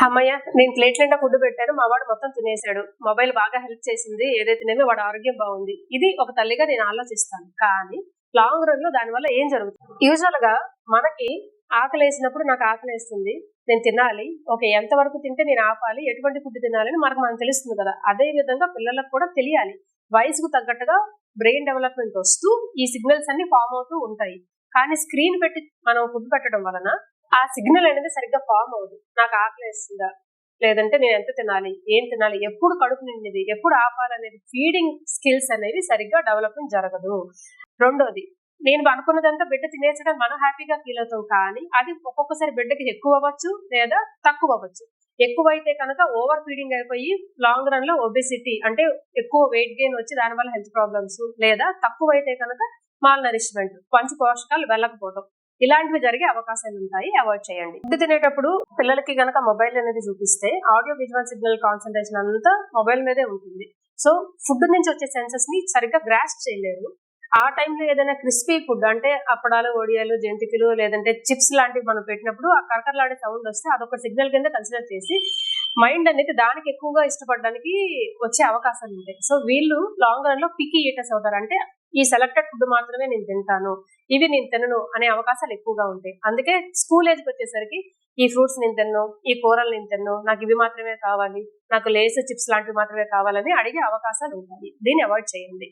అమ్మయ్య నేను ప్లేట్ నిండా ఫుడ్ పెట్టాను, మా వాడు మొత్తం తినేశాడు, మొబైల్ బాగా హెల్ప్ చేసింది, ఏదైతేనేమో వాడు ఆరోగ్యం బాగుంది. ఇది ఒక తల్లిగా నేను ఆలోచిస్తాను. కానీ లాంగ్ రన్ లో దానివల్ల ఏం జరుగుతుంది? యూజువల్ గా మనకి ఆకలి వేసినప్పుడు నాకు ఆకలి వేస్తుంది, నేను తినాలి, ఓకే, ఎంత వరకు తింటే నేను ఆపాలి, ఎటువంటి ఫుడ్ తినాలని మనకు తెలుస్తుంది కదా. అదే విధంగా పిల్లలకు కూడా తెలియాలి. వయసుకు తగ్గట్టుగా బ్రెయిన్ డెవలప్మెంట్ వస్తూ ఈ సిగ్నల్స్ అన్ని ఫామ్ అవుతూ ఉంటాయి. కానీ స్క్రీన్ పెట్టి మనం ఫుడ్ పెట్టడం వలన ఆ సిగ్నల్ అనేది సరిగ్గా ఫామ్ అవ్వదు. నాకు ఆకలి వేస్తుందా, లేదంటే నేను ఎంత తినాలి, ఏం తినాలి, ఎప్పుడు కడుపు నిండిది, ఎప్పుడు ఆపాలనేది, ఫీడింగ్ స్కిల్స్ అనేవి సరిగ్గా డెవలప్మెంట్ జరగదు. రెండోది, నేను అనుకున్నదంతా బిడ్డ తినేసడం మనం హ్యాపీగా ఫీల్ అవుతాం, కానీ అది ఒక్కొక్కసారి బిడ్డకి ఎక్కువ అవ్వచ్చు లేదా తక్కువ అవ్వచ్చు. ఎక్కువైతే కనుక ఓవర్ ఫీడింగ్ అయిపోయి లాంగ్ రన్ లో ఒబెసిటీ అంటే ఎక్కువ వెయిట్ గెయిన్ వచ్చి దానివల్ల హెల్త్ ప్రాబ్లమ్స్, లేదా తక్కువైతే కనుక మాల్ నరిష్మెంట్, పంచ పోషకాలు వెళ్ళకపోవడం, ఇలాంటివి జరిగే అవకాశాలు ఉంటాయి. అవాయిడ్ చేయండి. ఫుడ్ తినేటప్పుడు పిల్లలకి గనక మొబైల్ అనేది చూపిస్తే ఆడియో విజువల్ సిగ్నల్ కాన్సన్ట్రేషన్ అంతా మొబైల్ మీదే ఉంటుంది. సో ఫుడ్ నుంచి వచ్చే సెన్సెస్ ని సరిగ్గా గ్రాస్ప్ చేయలేరు. ఆ టైంలో ఏదైనా క్రిస్పీ ఫుడ్ అంటే అప్పడాలు, ఒడియాలు, జంతికలు, లేదంటే చిప్స్ లాంటివి మనం పెట్టినప్పుడు ఆ కరకరలాడే సౌండ్ వస్తే అదొక సిగ్నల్ కింద కన్సిడర్ చేసి మైండ్ అనేది దానికి ఎక్కువగా ఇష్టపడడానికి వచ్చే అవకాశాలు ఉంటాయి. సో వీళ్ళు లాంగ్ రన్ లో పికీ ఈటర్స్ అవుతారు. అంటే ఈ సెలెక్టెడ్ ఫుడ్ మాత్రమే నేను తింటాను, ఇవి నేను తినను అనే అవకాశాలు ఎక్కువగా ఉంటాయి. అందుకే స్కూల్ ఏజ్కి వచ్చేసరికి ఈ ఫ్రూట్స్ నేను తిన్ను, ఈ కూరలు నేను తిన్ను, నాకు ఇవి మాత్రమే కావాలి, నాకు లేస్ చిప్స్ లాంటివి మాత్రమే కావాలని అడిగే అవకాశాలు ఉంటాయి. దీన్ని అవాయిడ్ చేయండి.